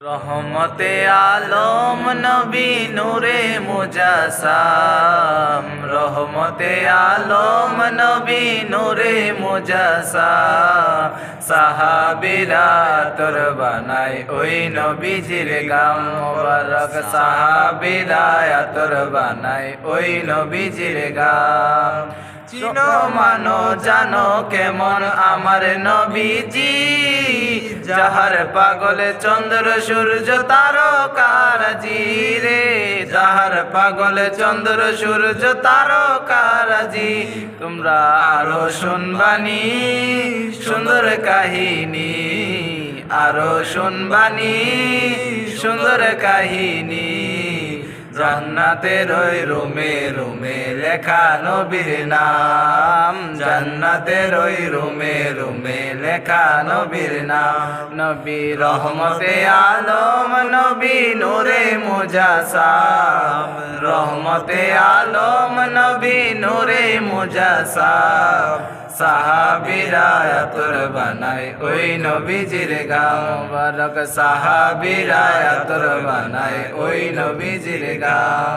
রহমতে আলম নবী নূরে মুজাসাম, রহমতে আলম নবী নূরে মুজাসাম। সাহাবীরা তোর বানাই ওই নবীজির গাম মোবারক, সাহাবীরা তোর বানাই ওই নবীজির গাম। চিনো মানো জানো কেমন আমার নবীজি, যাহার পাগলে চন্দ্র সূর্য তারকারাজি রে, যাহার পাগলে চন্দ্র সূর্য তারকারাজি। তোমরা আরো শুনবানি সুন্দর কাহিনী, আরো শুনবানি সুন্দর কাহিনী। জান্নাতের ওই রুমে রুমে লেখা নবীর নাম, জান্নাতের ওই রুমে রুমে লেখা নবীর নাম। নবী রহমতে আলম নবী নূরে মুজাসাম, রহমতে আলম নবী নূরে মুজাসাম। সাহাবীরা তোর বানাই ওই নবীজির গাম মোবারক, সাহাবীরা তোর বানাই ওই নবীজির গাম।